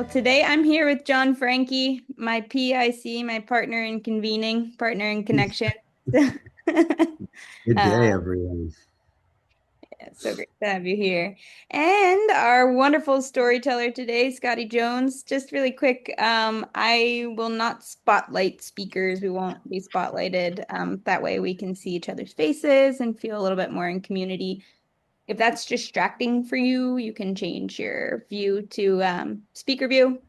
Well, today I'm here with John Frankie, my PIC, my partner in convening, partner in connection. Good Uh, day, everyone. it's so great to have you here. And our wonderful storyteller today, Scotty Jones. Just really quick, I will not spotlight speakers. We won't be spotlighted. That way we can see each other's faces and feel a little bit more in community. If that's distracting for you, you can change your view to speaker view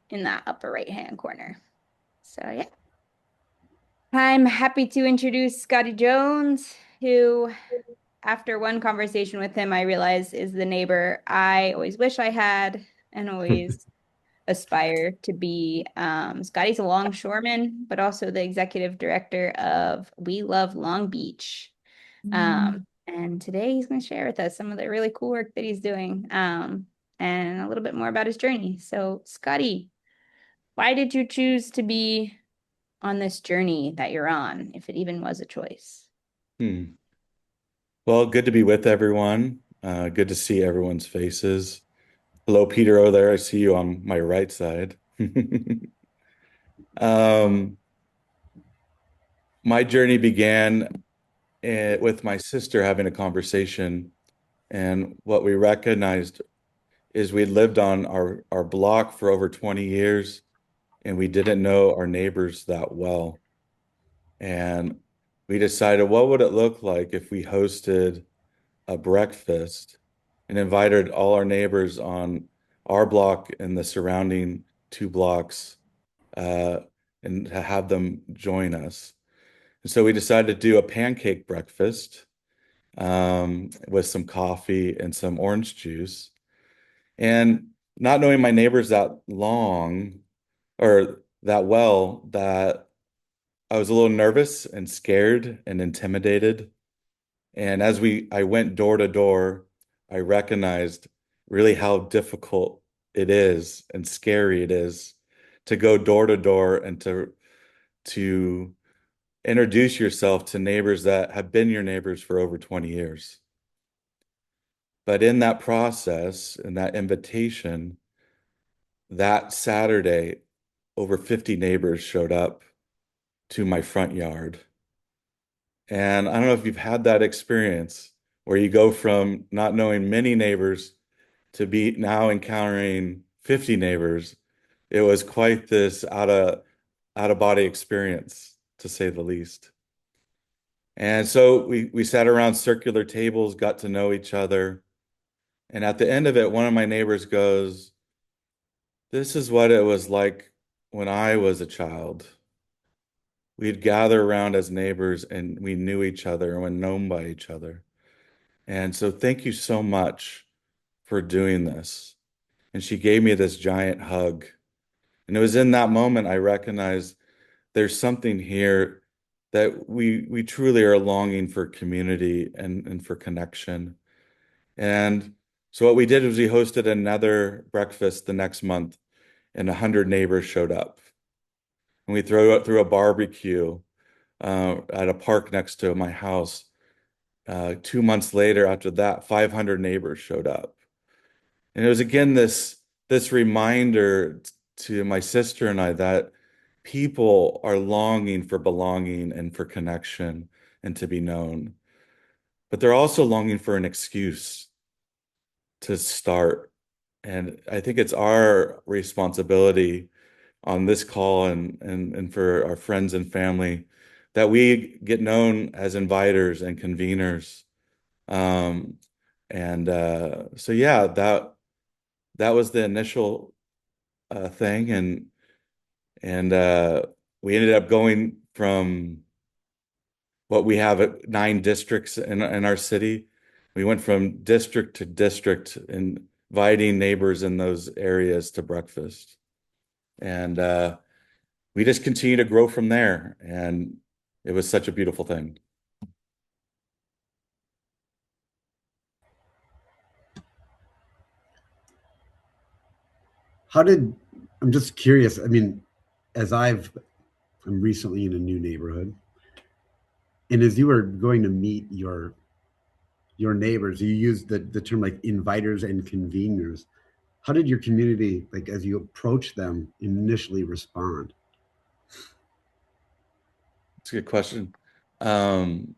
in that upper right-hand corner. So yeah, I'm happy to introduce Scotty Jones, who, after one conversation with him, I realized is the neighbor I always wish I had and always aspire to be. Scotty's a longshoreman, but also the executive director of We Love Long Beach. And today he's going to share with us some of the really cool work that he's doing, and a little bit more about his journey. So, Scotty, why did you choose to be on this journey that you're on, if it even was a choice? Hmm. Well, good to be with everyone. Good to see everyone's faces. Hello, Peter O there. I see you on my right side. Um, my journey began with my sister having a conversation, and what we recognized is we lived on our block for over 20 years, and we didn't know our neighbors that well. And we decided, what would it look like if we hosted a breakfast and invited all our neighbors on our block and the surrounding two blocks, uh, and to have them join us. And so we decided to do a pancake breakfast, with some coffee and some orange juice. And not knowing my neighbors that long or that well, that I was a little nervous and scared and intimidated. And I went door to door, I recognized really how difficult it is and scary it is to go door to door and to introduce yourself to neighbors that have been your neighbors for over 20 years. But in that process, in that invitation, that Saturday, over 50 neighbors showed up to my front yard. And I don't know if you've had that experience where you go from not knowing many neighbors to be now encountering 50 neighbors. It was quite this out of body experience, to say the least. And so we sat around circular tables, got to know each other. And at the end of it, one of my neighbors goes, "This is what it was like when I was a child. We'd gather around as neighbors and we knew each other and were known by each other. And so thank you so much for doing this." And she gave me this giant hug. And it was in that moment I recognized there's something here that we truly are longing for community and for connection. And so what we did was we hosted another breakfast the next month, and 100 neighbors showed up. And we threw a barbecue at a park next to my house. 2 months later, after that, 500 neighbors showed up. And it was again this reminder to my sister and I that people are longing for belonging and for connection and to be known. But they're also longing for an excuse to start. And I think it's our responsibility on this call and for our friends and family that we get known as inviters and conveners. Um, so yeah, that was the initial thing, and we ended up going from what we have at 9 districts in our city. We went from district to district, inviting neighbors in those areas to breakfast, and we just continue to grow from there. And it was such a beautiful thing. How did I'm just curious. I mean, as I'm recently in a new neighborhood, and as you were going to meet your neighbors, you used the term like inviters and conveners. how did your community, like as you approach them, initially respond? It's a good question. Um,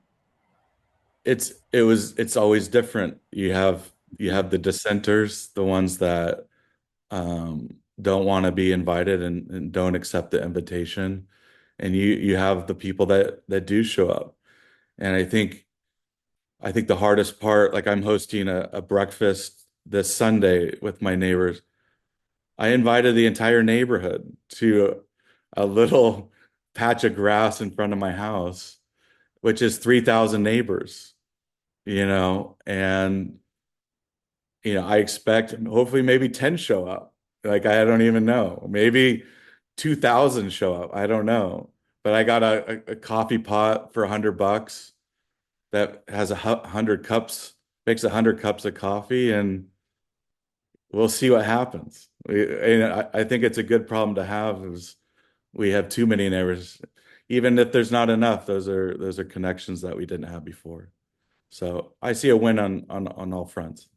it's always different. You have the dissenters, the ones that don't want to be invited and don't accept the invitation. And you have the people that do show up. And I think the hardest part, like I'm hosting a breakfast this Sunday with my neighbors. I invited the entire neighborhood to a little patch of grass in front of my house, which is 3,000 neighbors, and I expect hopefully maybe 10 show up. Like I don't even know. Maybe 2,000 show up. I don't know. But I got a coffee pot for $100 that has 100 cups, makes 100 cups of coffee, and we'll see what happens. And I think it's a good problem to have is we have too many neighbors. Even if there's not enough, those are connections that we didn't have before. So I see a win on all fronts.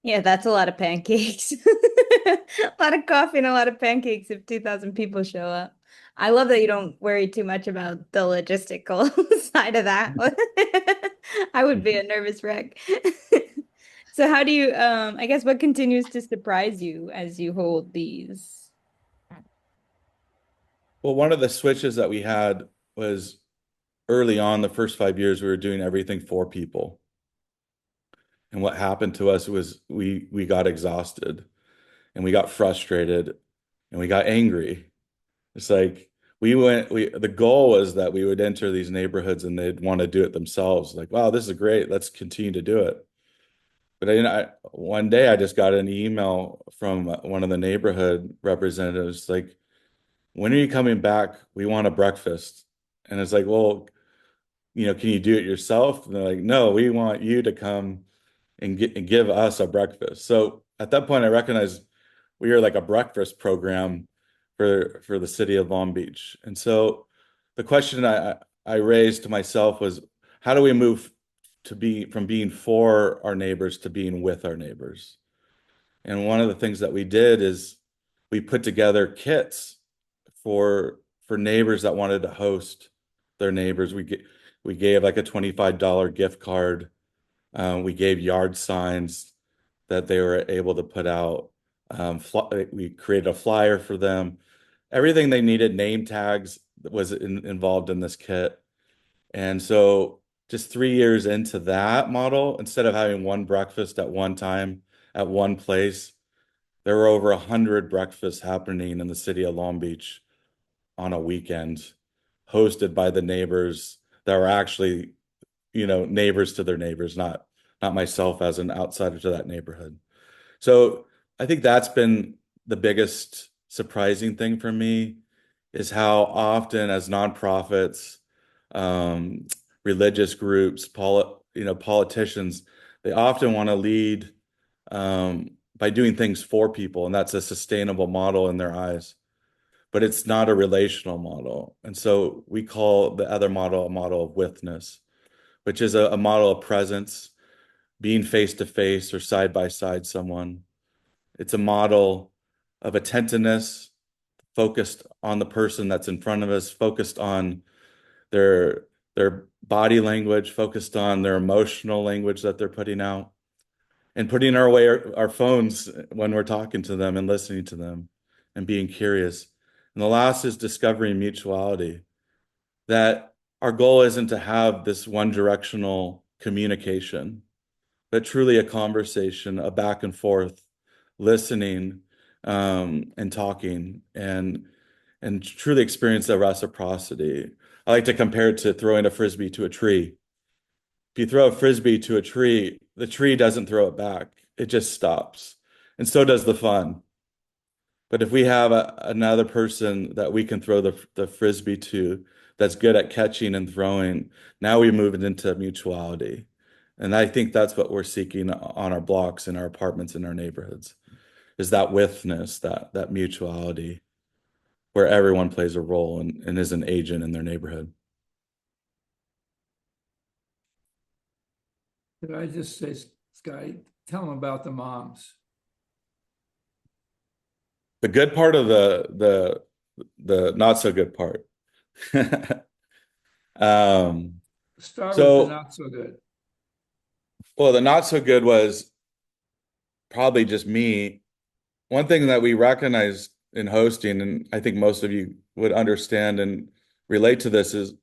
Yeah, that's a lot of pancakes. A lot of coffee and a lot of pancakes if 2,000 people show up. I love that you don't worry too much about the logistical side of that. I would be a nervous wreck. So how do you I guess what continues to surprise you as you hold these? Well, one of the switches that we had was early on, the first 5 years, we were doing everything for people. And what happened to us was we got exhausted and we got frustrated and we got angry. It's like the goal was that we would enter these neighborhoods and they'd want to do it themselves. Like, wow, this is great. Let's continue to do it. But one day I just got an email from one of the neighborhood representatives like, when are you coming back? We want a breakfast. And it's like, well, can you do it yourself? And they're like, no, we want you to come and give us a breakfast. So at that point, I recognized we are like a breakfast program for the city of Long Beach. And so the question I raised to myself was, how do we move to be from being for our neighbors to being with our neighbors? And one of the things that we did is we put together kits for neighbors that wanted to host their neighbors. We gave like a $25 gift card. We gave yard signs that they were able to put out. We created a flyer for them. Everything they needed, name tags was involved in this kit. And so just 3 years into that model, instead of having one breakfast at one time at one place, there were over 100 breakfasts happening in the city of Long Beach on a weekend, hosted by the neighbors that were actually, neighbors to their neighbors, not myself as an outsider to that neighborhood. So I think that's been the biggest surprising thing for me is how often as nonprofits, um, religious groups, politicians, they often want to lead by doing things for people, and that's a sustainable model in their eyes. But it's not a relational model. And so we call the other model a model of witness, which is a model of presence, being face to face or side by side someone. It's a model of attentiveness, focused on the person that's in front of us, focused on their their body language, focused on their emotional language that they're putting out, and putting our phones when we're talking to them and listening to them and being curious. And the last is discovering mutuality, that our goal isn't to have this one directional communication, but truly a conversation, a back and forth, listening, and talking, and truly experience the reciprocity. I like to compare it to throwing a frisbee to a tree. If you throw a frisbee to a tree, the tree doesn't throw it back. It just stops. And so does the fun. But if we have another person that we can throw the frisbee to that's good at catching and throwing, now we move it into mutuality. And I think that's what we're seeking on our blocks, in our apartments, in our neighborhoods, is that witness, that mutuality, where everyone plays a role and is an agent in their neighborhood. Could I just say, Scotty, Tell them about the moms. The good part of the not so good part. Um, Start with the so not so good. well, the not so good was probably just me. One thing that we recognized in hosting, and I think most of you would understand and relate to this, is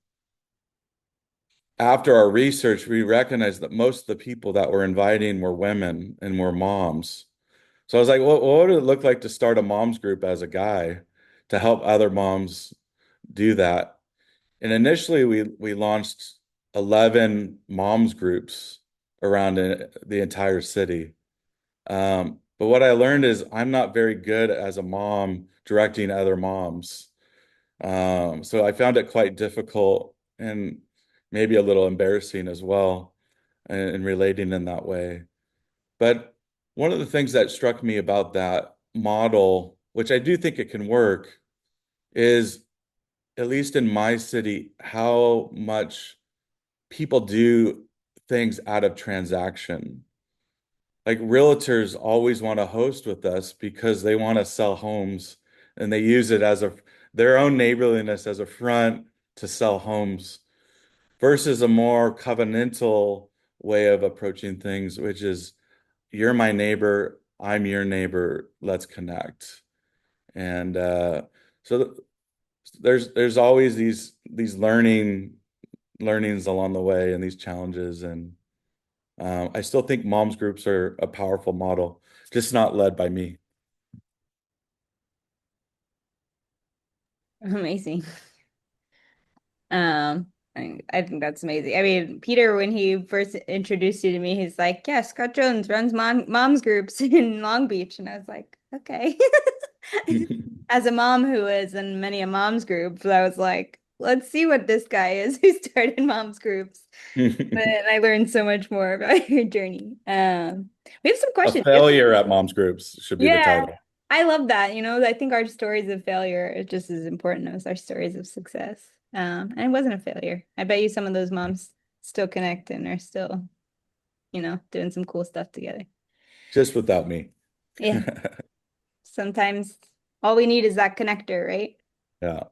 after our research, we recognized that most of the people that we're inviting were women and were moms. So I was like, well, what would it look like to start a moms group as a guy to help other moms do that? And initially, we launched 11 moms groups around the entire city. But what I learned is I'm not very good as a mom directing other moms. So I found it quite difficult and maybe a little embarrassing as well in relating in that way. But one of the things that struck me about that model, which I do think it can work, is at least in my city, how much people do things out of transaction. Like realtors always want to host with us because they want to sell homes and they use it as their own neighborliness as a front to sell homes versus a more covenantal way of approaching things, which is you're my neighbor, I'm your neighbor, let's connect. And so there's always these learnings along the way and these challenges. And I still think moms groups are a powerful model, just not led by me. Amazing. I think that's amazing. I mean, Peter, when he first introduced you to me, he's like, "Yeah, Scott Jones runs moms groups in Long Beach," and I was like, "Okay." As a mom who is in many a moms group, I was like, "Let's see what this guy is who started moms groups." And I learned so much more about your journey. We have some A questions. failure at moms groups should be the Yeah, title. I love that. I think our stories of failure are just as important as our stories of success. And it wasn't a failure. I bet you some of those moms still connect and are still, doing some cool stuff together. Just without me. Yeah. Sometimes all we need is that connector, right? Yeah.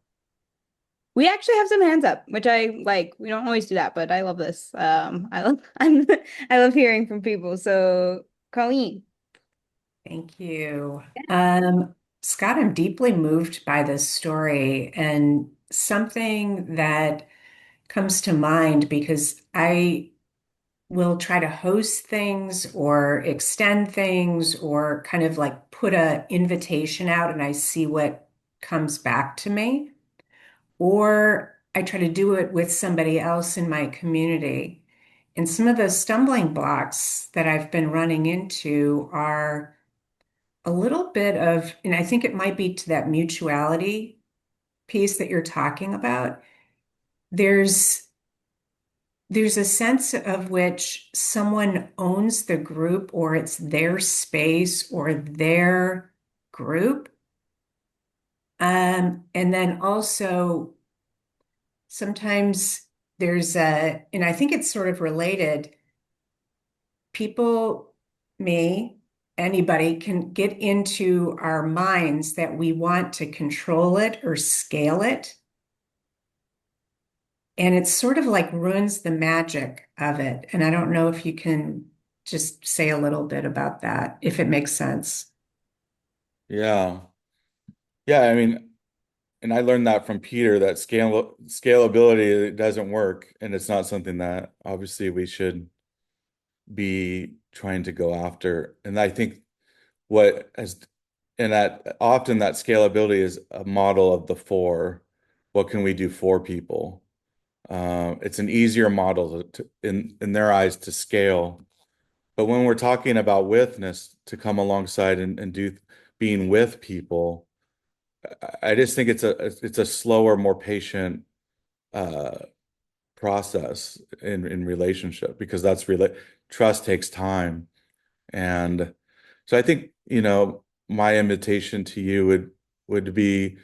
We actually have some hands up, which I like. We don't always do that, but I love this. I love hearing from people. So, Colleen. Thank you. Scott, I'm deeply moved by this story and something that comes to mind because I will try to host things or extend things or kind of like put a invitation out and I see what comes back to me. Or I try to do it with somebody else in my community. And some of the stumbling blocks that I've been running into are a little bit of, and I think it might be to that mutuality piece that you're talking about. There's there's a sense of which someone owns the group or it's their space or their group. And then also sometimes and I think it's sort of related, people, me, anybody can get into our minds that we want to control it or scale it. And it sort of like ruins the magic of it. And I don't know if you can just say a little bit about that, if it makes sense. Yeah. Yeah. I mean, and I learned that from Peter that scalability doesn't work. And it's not something that obviously we should be trying to go after. And I think what as and that often that scalability is a model of the four. What can we do for people? It's an easier model in their eyes to scale. But when we're talking about withness to come alongside and do being with people, I just think it's a slower, more patient uh, process in relationship because that's really trust takes time. And so I think, my invitation to you would be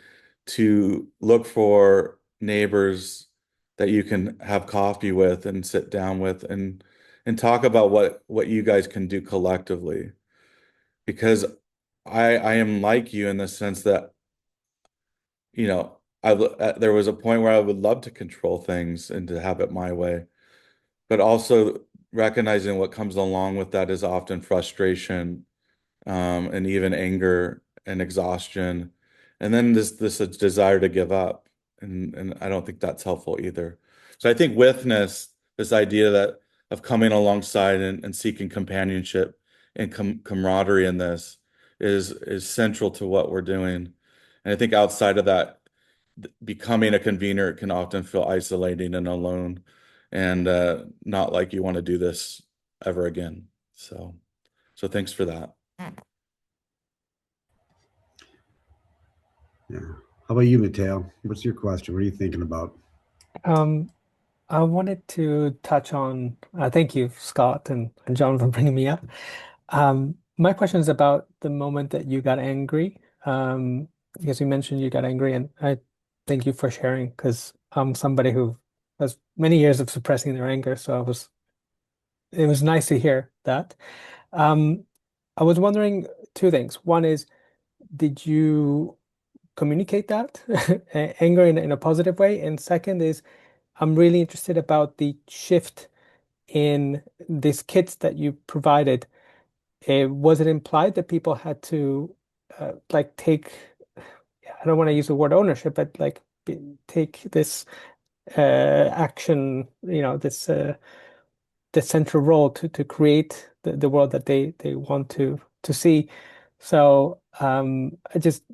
to look for neighbors that you can have coffee with and sit down with and talk about what you guys can do collectively. Because I am like you in the sense that, you know, there was a point where I would love to control things and to have it my way, but also recognizing what comes along with that is often frustration, and even anger and exhaustion, and then this desire to give up, and I don't think that's helpful either. So I think witness, this idea that of coming alongside and seeking companionship and camaraderie in this is central to what we're doing. And I think outside of that, becoming a convener can often feel isolating and alone, and not like you want to do this ever again. So thanks for that. Yeah. How about you, Mateo? What's your question? What are you thinking about? Um, I wanted to touch on, thank you, Scott and John, for bringing me up. My question is about the moment that you got angry. Because you mentioned you got angry, and I thank you for sharing, because I'm somebody who has many years of suppressing their anger, so it was nice to hear that. Um, I was wondering two things. One is, did you communicate that anger in a positive way? And second is, I'm really interested about the shift in these kits that you provided. Was it implied that people had to like take, I don't want to use the word ownership, but like take this action, this central role to create the world that they want to see. So I just,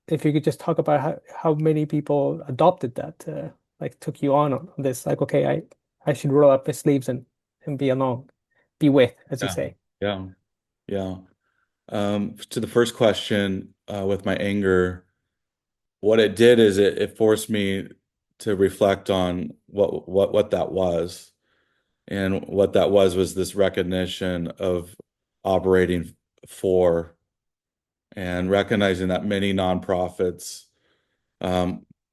if you could just talk about how many people adopted that, like took you on this, like, okay, I should roll up my sleeves and be alone, be with, as you Yeah. say. Yeah. Yeah. To the first question, with my anger, what it did is it forced me to reflect on what that was. And what that was this recognition of operating for, and recognizing that many nonprofits,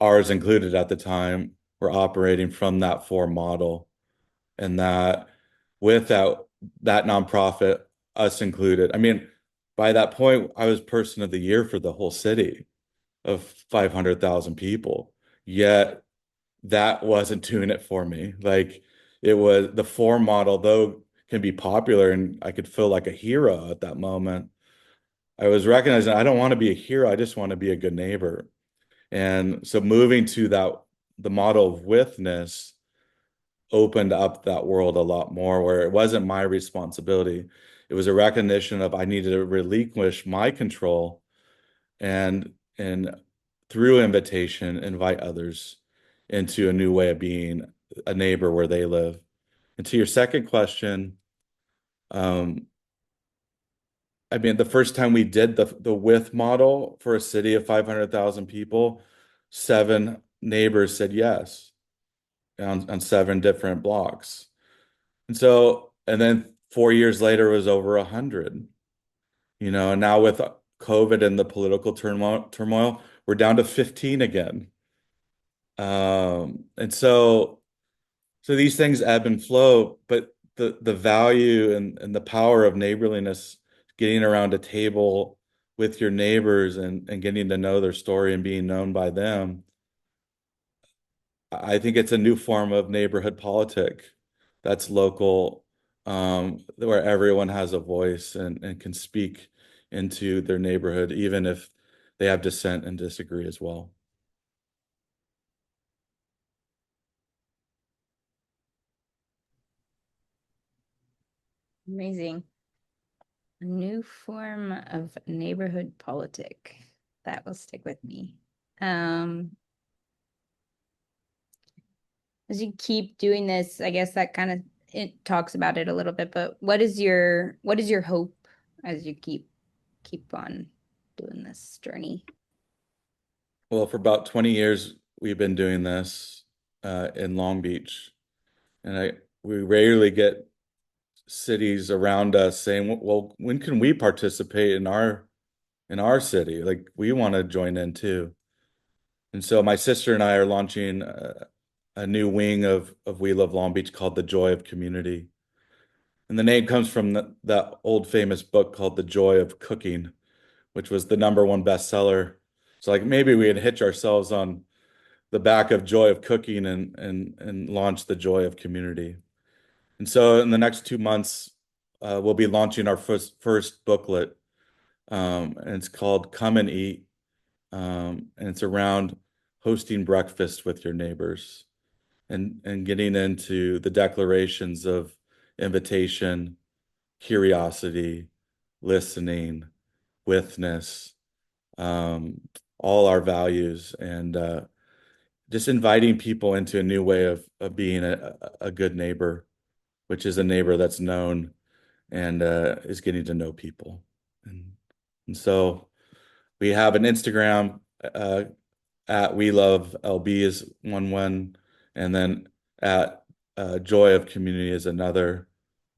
ours included at the time, were operating from that for model. And that without that nonprofit, us included, I mean, by that point, I was person of the year for the whole city of 500,000 people. Yet that wasn't doing it for me. Like, it was the form model, though, can be popular, and I could feel like a hero at that moment. I was recognizing I don't want to be a hero. I just want to be a good neighbor. And so moving to the model of witness opened up that world a lot more, where it wasn't my responsibility. It was a recognition of I needed to relinquish my control, and through invitation, invite others into a new way of being a neighbor where they live. And to your second question, um, I mean, the first time we did the width model for a city of 500,000 people, 7 neighbors said yes on 7 different blocks. And then 4 years later, it was over 100. And now with COVID and the political turmoil, we're down to 15 again. And so these things ebb and flow, but the value and the power of neighborliness, getting around a table with your neighbors and getting to know their story and being known by them, I think it's a new form of neighborhood politic that's local, where everyone has a voice and can speak into their neighborhood, even if they have dissent and disagree as well. Amazing. A new form of neighborhood politic. That will stick with me. As you keep doing this, I guess that kind of it talks about it a little bit, but what is your hope as you keep on doing this journey? Well, for about 20 years, we've been doing this in Long Beach, and we rarely get cities around us saying, "Well, when can we participate in our city? Like, we want to join in too." And so my sister and I are launching a new wing of We Love Long Beach called the Joy of Community. And the name comes from that old famous book called The Joy of Cooking, which was the #1 bestseller. So like maybe we had hitch ourselves on the back of Joy of Cooking and launch the Joy of Community. And so in the next 2 months, we'll be launching our first booklet, and it's called Come and Eat, and it's around hosting breakfast with your neighbors and getting into the declarations of invitation, curiosity, listening, witness, um, all our values, and just inviting people into a new way of being a good neighbor, which is a neighbor that's known and is getting to know people. And so we have an Instagram, at We Love LB is one, and then at Joy of Community is another.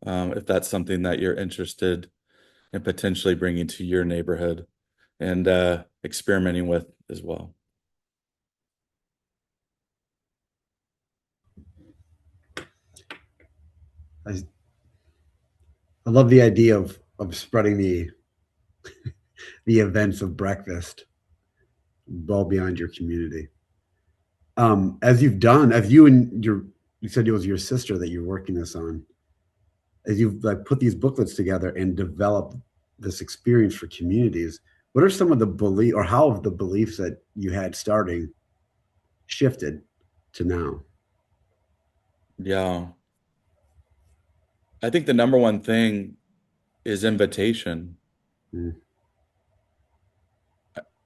If that's something that you're interested in potentially bringing to your neighborhood and experimenting with as well. I, I love the idea of spreading the events of breakfast well beyond your community. As you and you said it was your sister that you're working this on, as you've like put these booklets together and developed this experience for communities, what are some of the belief or how have the beliefs that you had starting shifted to now? Yeah. I think the #1 thing is invitation. Mm.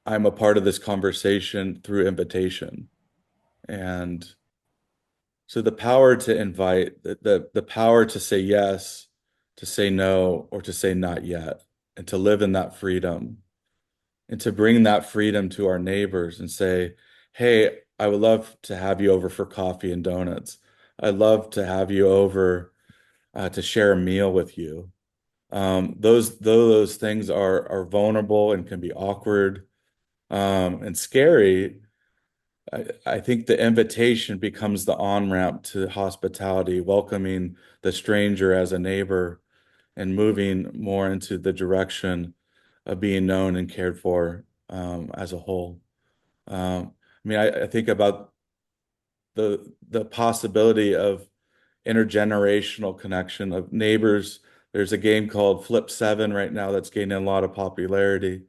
I'm a part of this conversation through invitation. And so the power to invite, the power to say yes, to say no, or to say not yet, and to live in that freedom, and to bring that freedom to our neighbors and say, hey, I would love to have you over for coffee and donuts. I'd love to have you over to share a meal with you. Those things are vulnerable and can be awkward, and scary. I think the invitation becomes the on-ramp to hospitality, welcoming the stranger as a neighbor and moving more into the direction of being known and cared for, as a whole. I mean, I think about the possibility of intergenerational connection of neighbors. There's a game called Flip 7 right now that's gaining a lot of popularity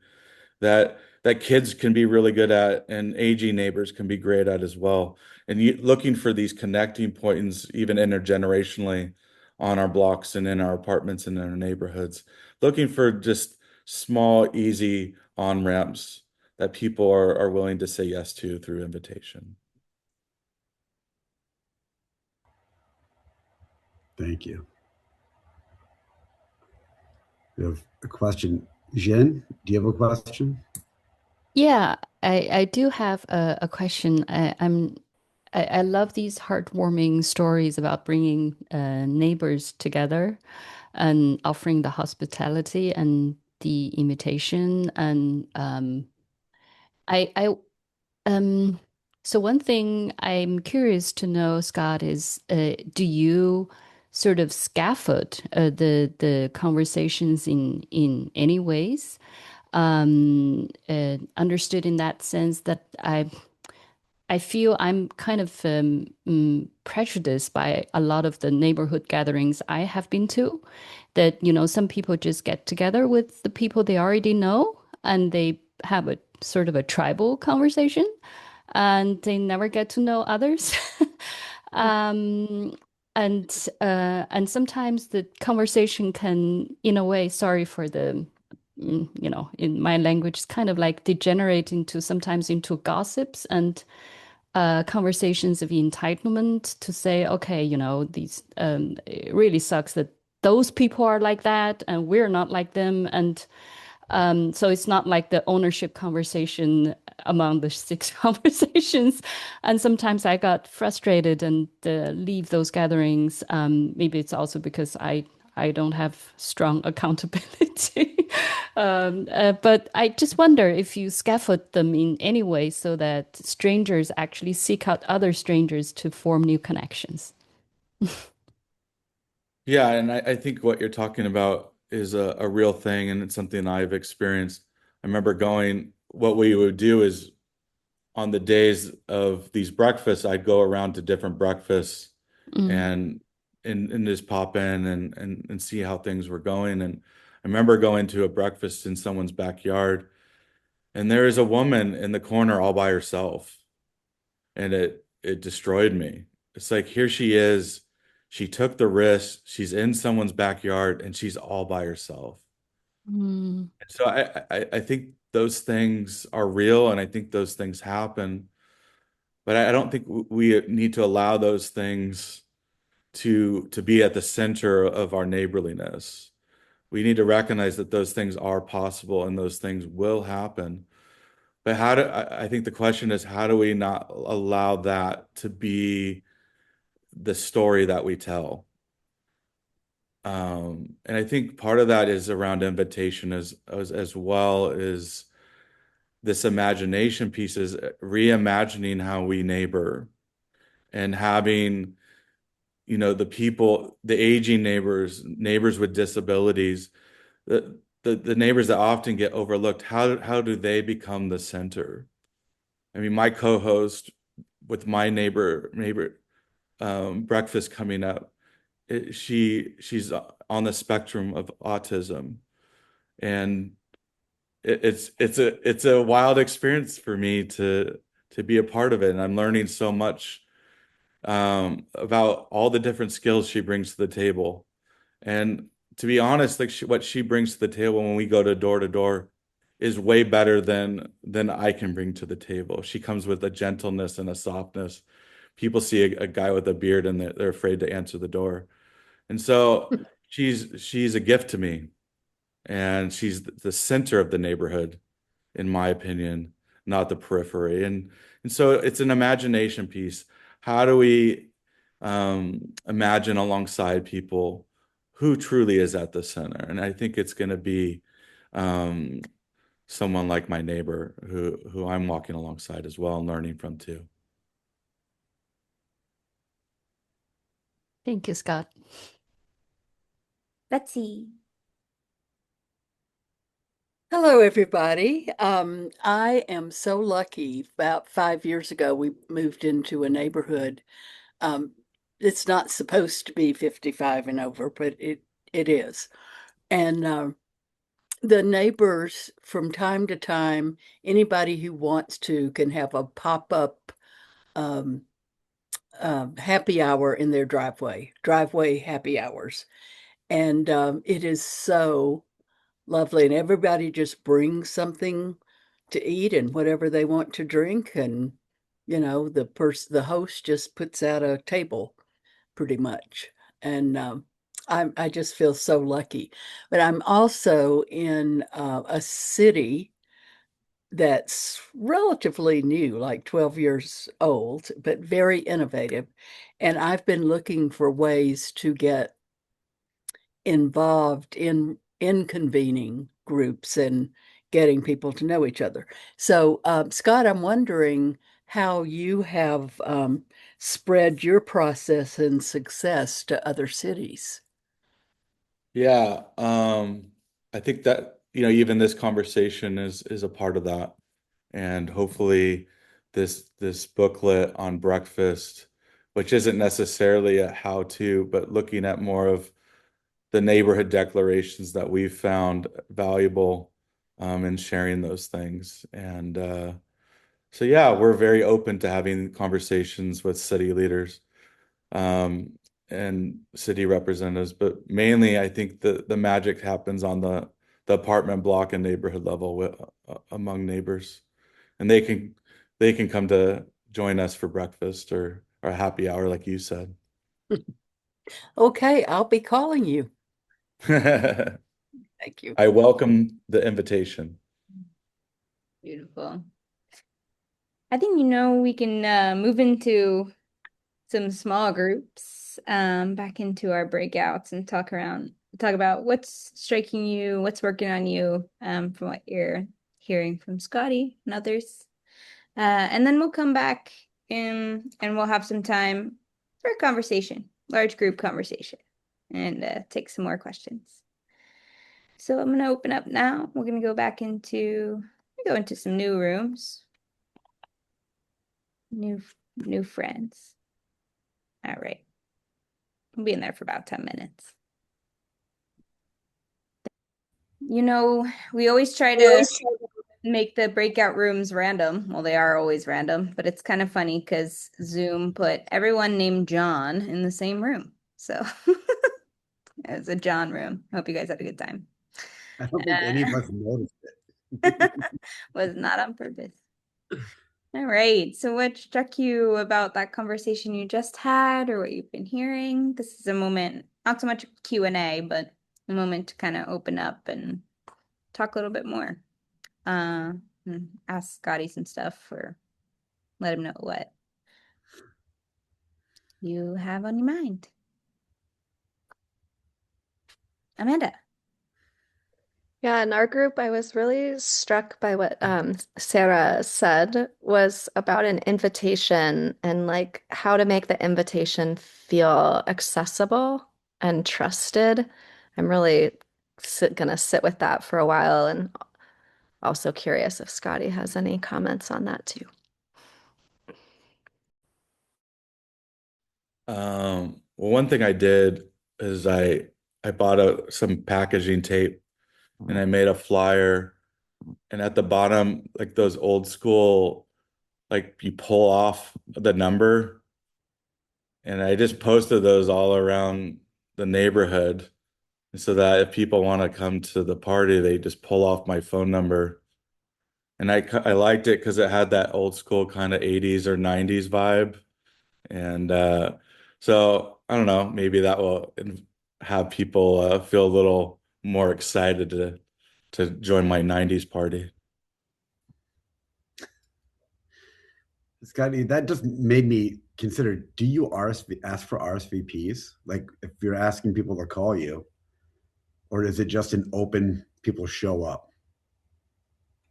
that kids can be really good at and aging neighbors can be great at as well. And looking for these connecting points, even intergenerationally, on our blocks and in our apartments and in our neighborhoods, looking for just small, easy on-ramps that people are willing to say yes to through invitation. Thank you. We have a question. Jen, do you have a question? Yeah, I do have a question. I love these heartwarming stories about bringing neighbors together and offering the hospitality and the invitation. And I um so one thing I'm curious to know, Scott, is do you sort of scaffold the conversations in any ways? Understood in that sense that I feel I'm kind of prejudiced by a lot of the neighborhood gatherings I have been to. That, some people just get together with the people they already know and they have a sort of a tribal conversation and they never get to know others. Um, and sometimes the conversation can, in a way, sorry for the in my language, it's kind of like degenerate into sometimes into gossips and conversations of entitlement to say, okay, these it really sucks that those people are like that and we're not like them. And so it's not like the ownership conversation among the six conversations. And sometimes I got frustrated and leave those gatherings. Maybe it's also because I don't have strong accountability. But I just wonder if you scaffold them in any way so that strangers actually seek out other strangers to form new connections. Yeah, and I think what you're talking about is a real thing, and it's something I've experienced. I remember what we would do is on the days of these breakfasts, I'd go around to different breakfasts Mm. and and just pop in and see how things were going. And I remember going to a breakfast in someone's backyard, and there is a woman in the corner all by herself, and it destroyed me. It's like here she is, she took the risk, she's in someone's backyard, and she's all by herself. Mm. So I think those things are real, and I think those things happen. But I don't think we need to allow those things to be at the center of our neighborliness. We need to recognize that those things are possible and those things will happen. But I think the question is, how do we not allow that to be the story that we tell? And I think part of that is around invitation as well as this imagination piece is reimagining how we neighbor and having the aging neighbors with disabilities, the neighbors that often get overlooked, how do they become the center? I mean, my co-host with my neighbor breakfast coming up, she's on the spectrum of autism, and it's a wild experience for me to be a part of it, and I'm learning so much about all the different skills she brings to the table. And to be honest, like what she brings to the table when we go to door is way better than I can bring to the table. She comes with a gentleness and a softness. People see a guy with a beard and they're afraid to answer the door. And so she's a gift to me, and she's the center of the neighborhood, in my opinion, not the periphery. And so it's an imagination piece. How do we imagine alongside people who truly is at the center? And I think it's going to be um, someone like my neighbor who I'm walking alongside as well and learning from too. Thank you, Scott. Betsy. Hello, everybody. I am so lucky. About 5 years ago, we moved into a neighborhood. Um, it's not supposed to be 55 and over, but it is. And the neighbors, from time to time, anybody who wants to can have a pop-up um, happy hour in their driveway happy hours. And it is so lovely. And everybody just brings something to eat and whatever they want to drink. And, the host just puts out a table pretty much. And I just feel so lucky. But I'm also in a city that's relatively new, like 12 years old, but very innovative. And I've been looking for ways to get involved in convening groups and getting people to know each other. So, Scott, I'm wondering how you have spread your process and success to other cities. Yeah, I think that, even this conversation is a part of that. And hopefully this booklet on breakfast, which isn't necessarily a how-to, but looking at more of the neighborhood declarations that we've found valuable in sharing those things. And so yeah, we're very open to having conversations with city leaders and city representatives, but mainly I think the magic happens on the apartment block and neighborhood level among neighbors, and they can come to join us for breakfast or happy hour, like you said. Okay, I'll be calling you. I Thank you. welcome the invitation. Beautiful. I think, we can move into some small groups, back into our breakouts and talk about what's striking you, what's working on you, from what you're hearing from Scotty and others. And then we'll come back and we'll have some time for a conversation, large group conversation. and take some more questions. So I'm going to open up now. We're going to go into some new rooms. New friends. All right. We'll be in there for about 10 minutes. We always try to make the breakout rooms random. Well, they are always random, but it's kind of funny because Zoom put everyone named John in the same room. So it was a John room. Hope you guys had a good time. I don't think any of us noticed it. Was not on purpose. All right. So what struck you about that conversation you just had or what you've been hearing? This is a moment, not so much Q&A, but a moment to kind of open up and talk a little bit more. And ask Scotty some stuff or let him know what you have on your mind. Amanda. Yeah, in our group, I was really struck by what Sarah said was about an invitation and like how to make the invitation feel accessible and trusted. I'm really gonna sit with that for a while and also curious if Scotty has any comments on that too. Well, one thing I did is I bought some packaging tape and I made a flyer, and at the bottom, like those old school, like you pull off the number, and I just posted those all around the neighborhood so that if people want to come to the party, they just pull off my phone number. And I liked it because it had that old school kind of 80s or 90s vibe. And so I don't know, maybe that will have people feel a little more excited to join my 90s party. Scotty, that just made me consider, do you ask for RSVPs? Like if you're asking people to call you, or is it just an open, people show up?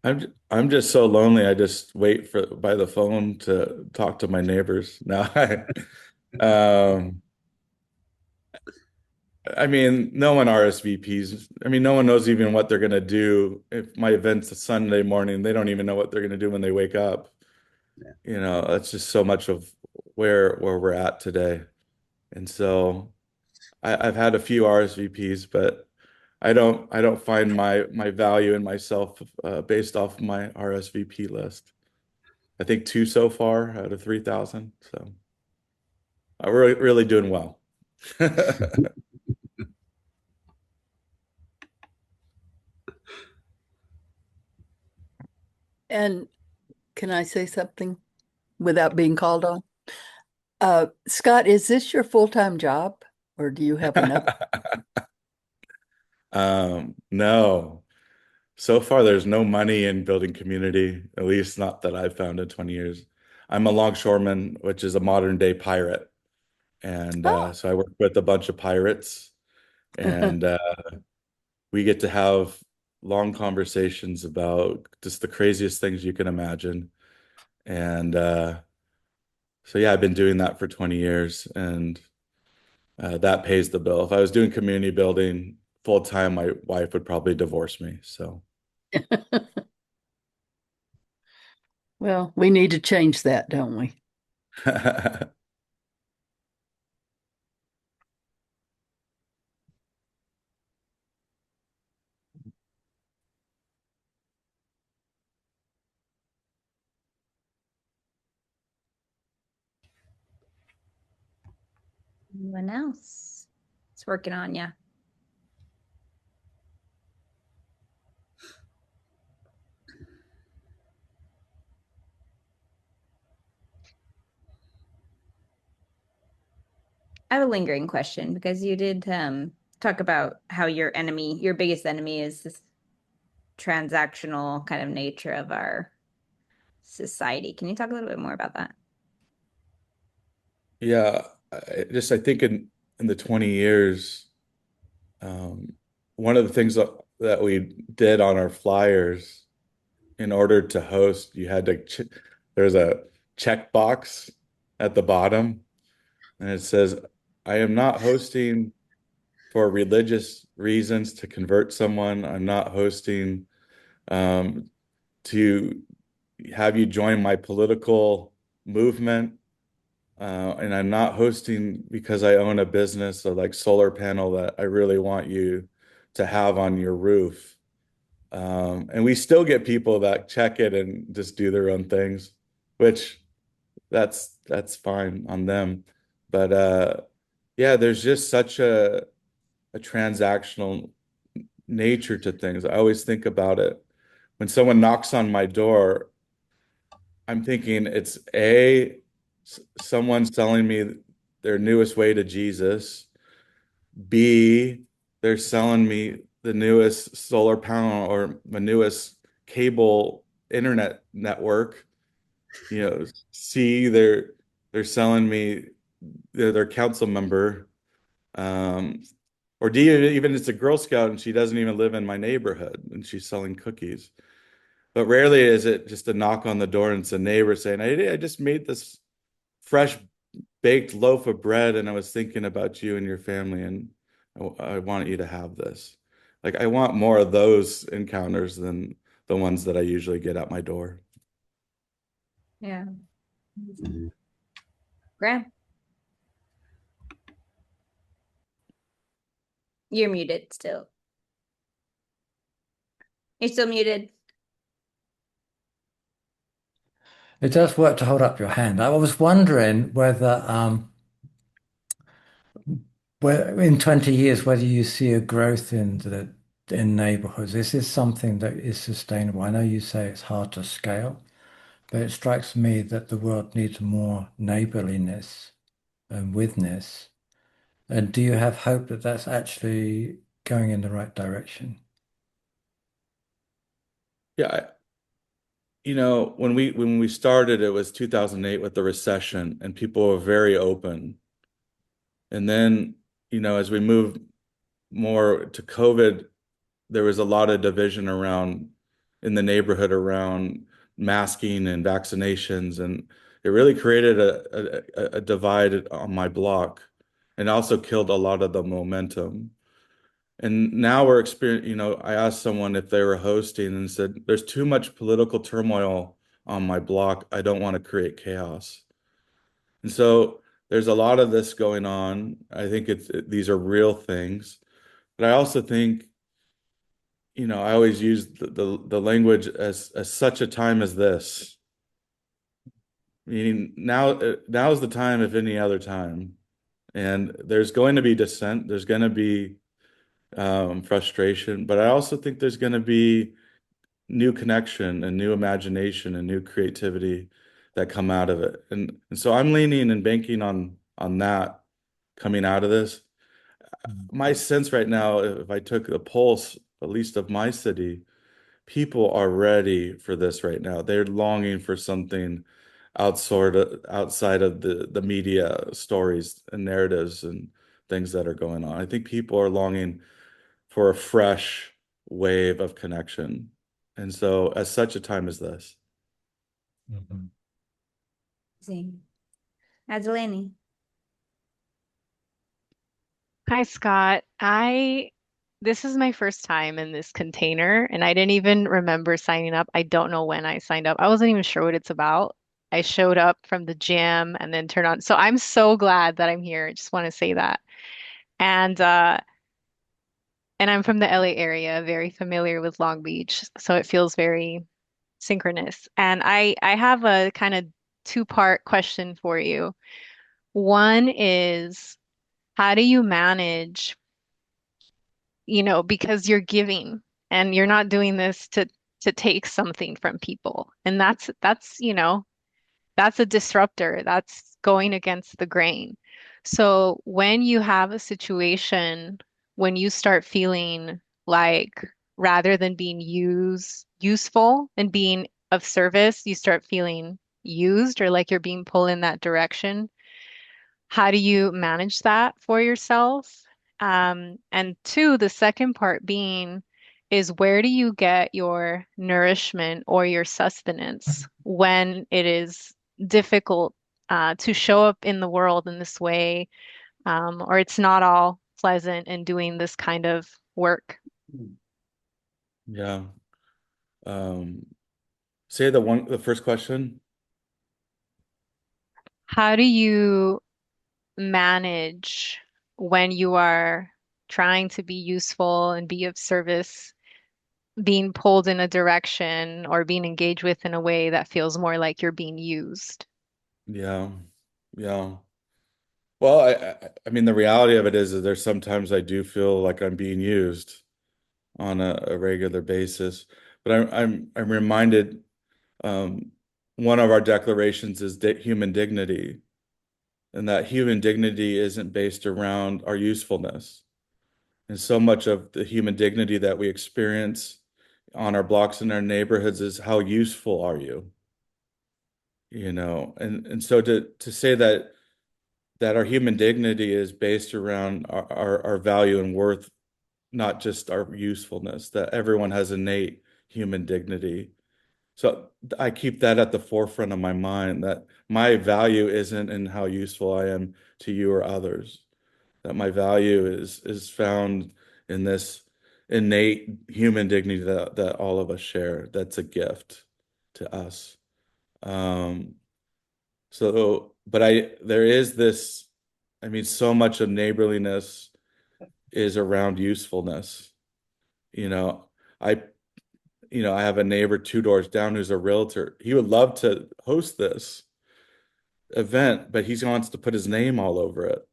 I'm just so lonely. I just wait for by the phone to talk to my neighbors. Now um I mean, no one RSVPs. I mean, no one knows even what they're gonna do. If my event's a Sunday morning, they don't even know what they're gonna do when they wake up. Yeah. That's just so much of where we're at today. And so I've had a few RSVPs, but I don't find my value in myself based off my RSVP list. I think two so far out of 3,000. So we're really doing well. And can I say something without being called on? Scott, is this your full-time job or do you have another? No. So far, there's no money in building community, at least not that I've found in 20 years. I'm a longshoreman, which is a modern day pirate. And Oh, so I work with a bunch of pirates, and we get to have long conversations about just the craziest things you can imagine. And so, yeah, I've been doing that for 20 years, and that pays the bill. If I was doing community building full time, my wife would probably divorce me. So, well, we need to change that, don't we? Anyone else? It's working on you. I have a lingering question because you did talk about how your biggest enemy is this transactional kind of nature of our society. Can you talk a little bit more about that? yeah, I think in the 20 years, um, one of the things that we did on our flyers in order to host, you had to there's a check box at the bottom, and it says, "I am not hosting for religious reasons to convert someone. I'm not hosting to have you join my political movement. And I'm not hosting because I own a business, a like solar panel that I really want you to have on your roof. And we still get people that check it and just do their own things, which that's fine on them. But yeah, there's just such a transactional nature to things. I always think about it. When someone knocks on my door, I'm thinking it's someone selling me their newest way to Jesus. B, they're selling me the newest solar panel or my newest cable internet network. C, they're selling me their council member. Um, or D, even it's a Girl Scout and she doesn't even live in my neighborhood and she's selling cookies. But rarely is it just a knock on the door and it's a neighbor saying, I just made this fresh baked loaf of bread and I was thinking about you and your family and I want you to have this. Like I want more of those encounters than the ones that I usually get at my door. Yeah. Mm-hmm. Graham, you're muted still. You're still muted. It does work to hold up your hand. I was wondering where in 20 years, whether you see a growth in neighborhoods. Is this something that is sustainable? I know you say it's hard to scale, but it strikes me that the world needs more neighborliness and witness. And do you have hope that that's actually going in the right direction? Yeah, when we started, it was 2008 with the recession, and people were very open. And then, as we moved more to COVID, there was a lot of division around in the neighborhood around masking and vaccinations, and it really created a divide on my block, and also killed a lot of the momentum. And now we're experiencing, I asked someone if they were hosting and said, there's too much political turmoil on my block. I don't want to create chaos. And so there's a lot of this going on. I think these are real things. But I also think, I always use the language as such a time as this. Meaning now is the time if any other time. And there's going to be dissent. There's going to be frustration, but I also think there's going to be new connection and new imagination and new creativity that come out of it. And so I'm leaning and banking on that coming out of this. My sense right now, if I took a pulse, at least of my city, people are ready for this right now. They're longing for something outside of the media stories and narratives and things that are going on. I think people are longing for a fresh wave of connection. And so, at such a time as this, Mhm. Sim. Adilene. Hi, Scott. This is my first time in this container, and I didn't even remember signing up. I don't know when I signed up. I wasn't even sure what it's about. I showed up from the gym and then turned on. So I'm so glad that I'm here. I just want to say that. And and I'm from the LA area, very familiar with Long Beach, so it feels very synchronous. And I have a kind of two-part question for you. One is, how do you manage, because you're giving and you're not doing this to take something from people. And that's a disruptor. That's going against the grain. So when you have a situation when you start feeling like rather than being useful and being of service, you start feeling used or like you're being pulled in that direction. How do you manage that for yourself? And two, the second part being is where do you get your nourishment or your sustenance when it is difficult to show up in the world in this way, or it's not all pleasant in doing this kind of work. Yeah. Say the first question. How do you manage when you are trying to be useful and be of service, being pulled in a direction or being engaged with in a way that feels more like you're being used? Yeah. Yeah. Well, I mean, the reality of it is that there's sometimes I do feel like I'm being used on a regular basis. But I'm reminded um, one of our declarations is human dignity, and that human dignity isn't based around our usefulness. And so much of the human dignity that we experience on our blocks in our neighborhoods is how useful are you? And so to say that our human dignity is based around our value and worth, not just our usefulness, that everyone has innate human dignity. So I keep that at the forefront of my mind, that my value isn't in how useful I am to you or others, that my value is found in this innate human dignity that all of us share. That's a gift to us. Um, but there is this, I mean, so much of neighborliness is around usefulness. You know, I, I have a neighbor 2 doors down who's a realtor. He would love to host this event, but he wants to put his name all over it,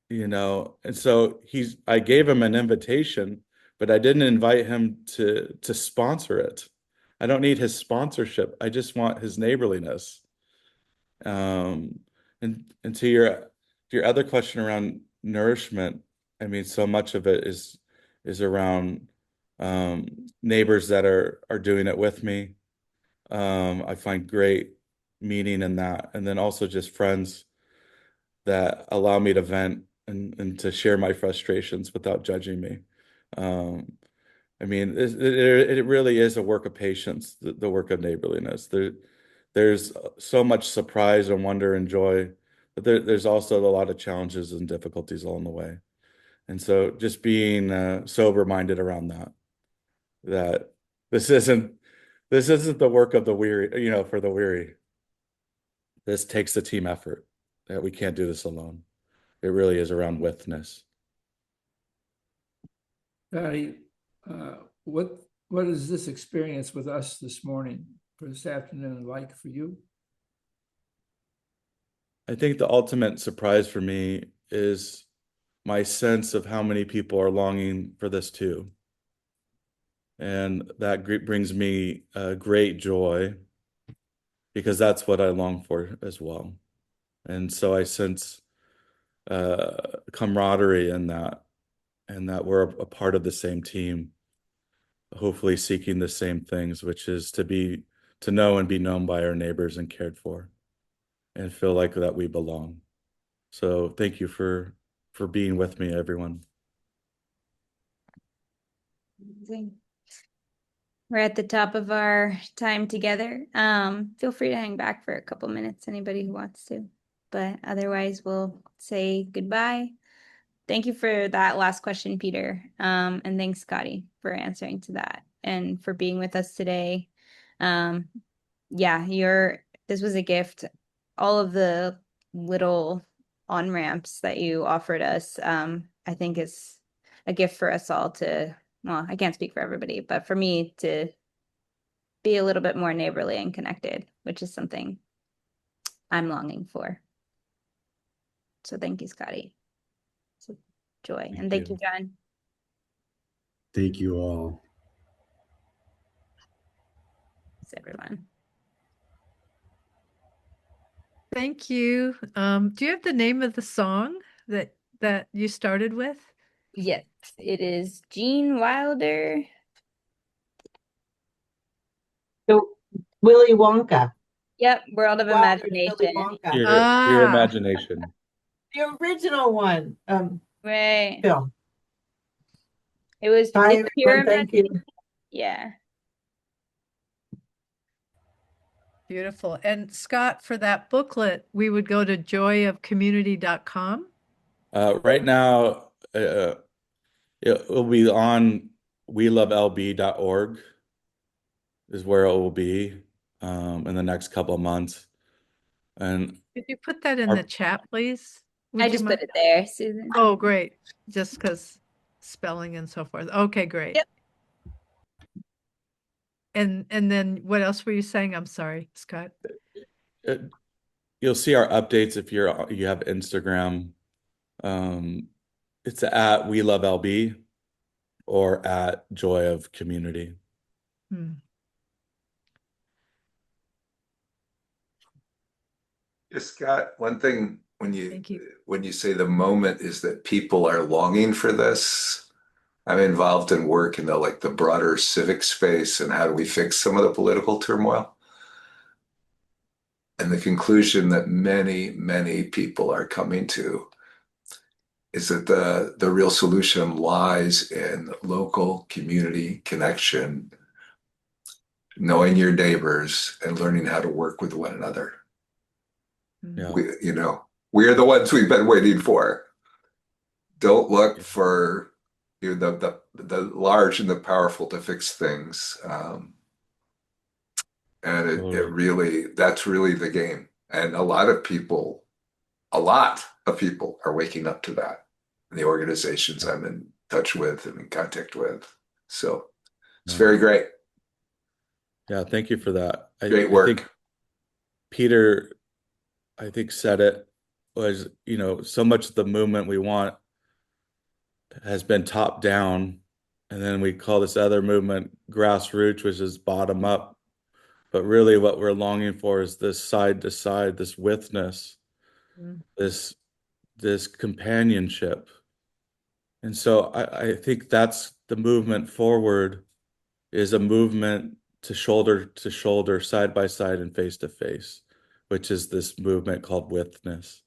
and so I gave him an invitation, but I didn't invite him to sponsor it. I don't need his sponsorship. I just want his neighborliness. Um, and to your other question around nourishment, I mean, so much of it is around neighbors that are doing it with me. I find great meaning in that, and then also just friends that allow me to vent and to share my frustrations without judging me. Um, I mean, it really is a work of patience, the work of neighborliness. There's so much surprise and wonder and joy, but there's also a lot of challenges and difficulties along the way. And so just being sober-minded around that this isn't this isn't the work of the weary, for the weary. This takes a team effort, that we can't do this alone. It really is around withness. Patty, what is this experience with us this morning, for this afternoon, like for you? I think the ultimate surprise for me is my sense of how many people are longing for this too. And that brings me great joy, because that's what I long for as well. And so I sense camaraderie in that, and that we're a part of the same team, hopefully seeking the same things, which is to know and be known by our neighbors and cared for, and feel like that we belong. So thank you for being with me, everyone. Amazing. We're at the top of our time together. Feel free to hang back for a couple minutes, anybody who wants to. But otherwise, we'll say goodbye. Thank you for that last question, Peter. And thanks, Scotty, for answering to that and for being with us today. Um, yeah, this was a gift. All of the little on-ramps that you offered us, I think is a gift for us all well, I can't speak for everybody, but for me to be a little bit more neighborly and connected, which is something I'm longing for. So thank you, Scotty. It's a joy. And thank you, John. Thank you all. Thanks, everyone. Thank you. Do you have the name of the song that you started with? Yes, it is Gene Wilder. So Willy Wonka. Yep, World of Wilder's Imagination. Willy Wonka. Your imagination. The original one. Right. Film. It was Bye, it's pure everyone. Thank you. imagination. Yeah. Beautiful. And Scott, for that booklet, we would go to joyofcommunity.com. Right now, it will be on welovelb.org is where it will be in the next couple of months. And Could you put that in the our, chat, please? I Would you just put mind? it there, Susan. Oh, great. Just because spelling and so forth. Okay, great. Yep. And then what else were you saying? I'm sorry, Scott. it, you'll see our updates if you have Instagram. It's at We Love LB or at Joy of Community. Hmm. Just Scott, one thing Thank you. when you say the moment is that people are longing for this. I'm involved in work in the broader civic space and how do we fix some of the political turmoil. And the conclusion that many, many people are coming to is that the real solution lies in local community connection, knowing your neighbors and learning how to work with one another. Yeah. We're the ones we've been waiting for. Don't look for the large and the powerful to fix things. And it really, that's really the game. And a lot of people are waking up to that in the organizations I'm in touch with and in contact with. So it's very great. Yeah, thank you for that. Great work. I think Peter, said it was, so much of the movement we want has been top down. And then we call this other movement grassroots, which is bottom up. But really what we're longing for is this side to side, this withness, this companionship. And so I think that's the movement forward is a movement to shoulder, side by side, and face to face, which is this movement called withness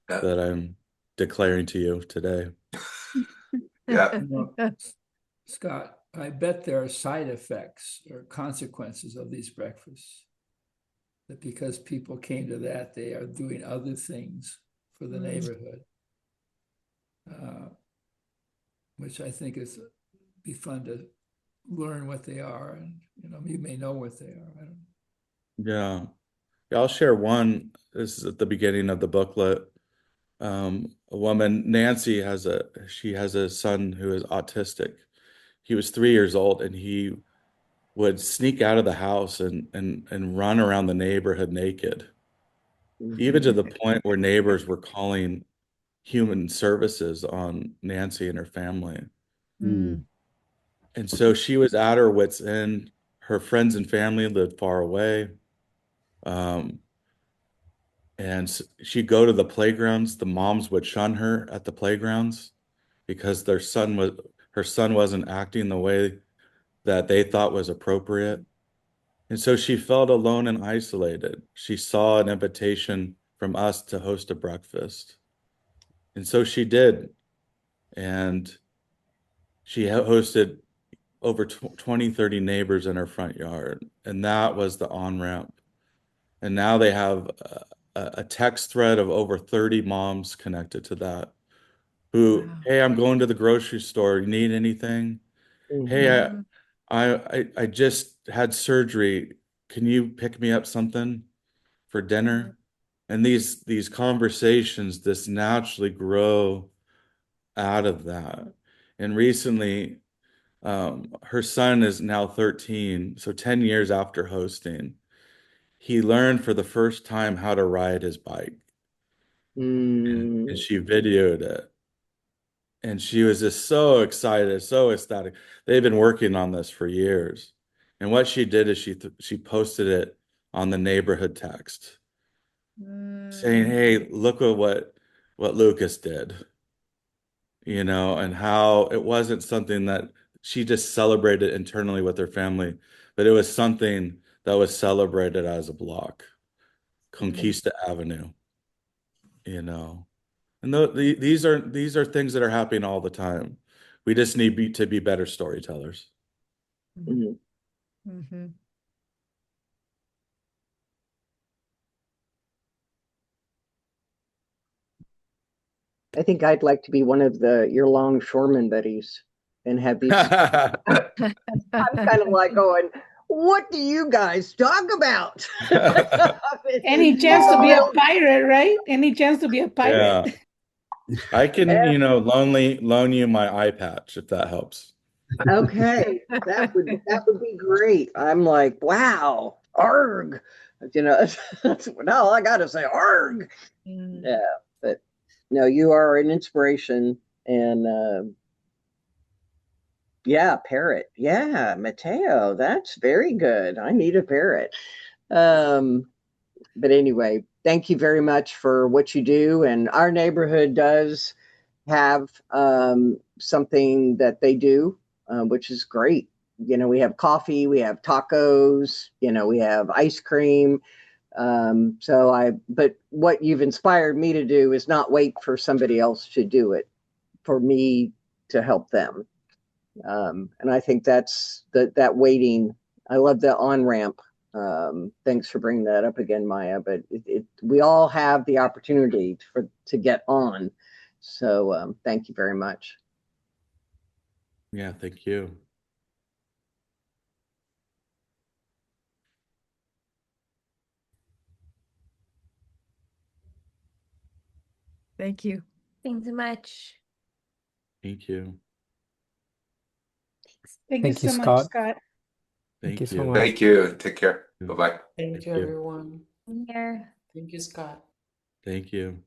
that I'm declaring to you today. Yeah. Scott, I bet there are side effects or consequences of these breakfasts. That because people came to that, they are doing other things for the neighborhood, which I think is be fun to learn what they are, and you may know what they are. I don't know. Yeah, I'll share one. This is at the beginning of the booklet. A woman, Nancy, has a son who is autistic. He was 3 years old, and he would sneak out of the house and run around the neighborhood naked, even to the point where neighbors were calling human services on Nancy and her family. And so she was at her wits' end. Her friends and family lived far away. And she'd go to the playgrounds. The moms would shun her at the playgrounds because her son wasn't acting the way that they thought was appropriate. And so she felt alone and isolated. She saw an invitation from us to host a breakfast. And so she did. And she hosted over 20, 30 neighbors in her front yard. And that was the on-ramp. And now they have a text thread of over 30 moms connected to that who, hey, I'm going to the grocery store. You need anything? Hey, I just had surgery. Can you pick me up something for dinner? And these conversations just naturally grow out of that. And recently, her son is now 13, so 10 years after hosting, he learned for the first time how to ride his bike. And she videoed it. And she was just so excited, so ecstatic. They've been working on this for years. And what she did is she posted it on the neighborhood text saying, "Hey, look at what Lucas did." And how it wasn't something that she just celebrated internally with her family, but it was something that was celebrated as a block, Conquista Avenue, And these are things that are happening all the time. We just need to be better storytellers. I think I'd like to be one of your longshoreman buddies and have these. I'm kind of like going, what do you guys talk about? Any chance to be a pirate, right? Any chance to be a pirate? Yeah. I can, loan you my eye patch if that helps. Okay, that would be great. I'm like, wow, arg. That's all I gotta say, arg. Yeah, but no, you are an inspiration, and yeah, parrot. Yeah, Mateo, that's very good. I need a parrot. But anyway, thank you very much for what you do. And our neighborhood does have something that they do, which is great. We have coffee, we have tacos, we have ice cream. But what you've inspired me to do is not wait for somebody else to do it, for me to help them. And I think that's that waiting. I love the on ramp. Thanks for bringing that up again, Maya. But we all have the opportunity to get on. So thank you very much. Yeah, thank you. Thank you. Thanks so much. Thank you. Thank you Thank you, so much, Scott. Scott. Thank Thank you so you. much. Thank you. Take care. Bye-bye. Thank you, everyone. Here. Thank you, Scott. Thank you.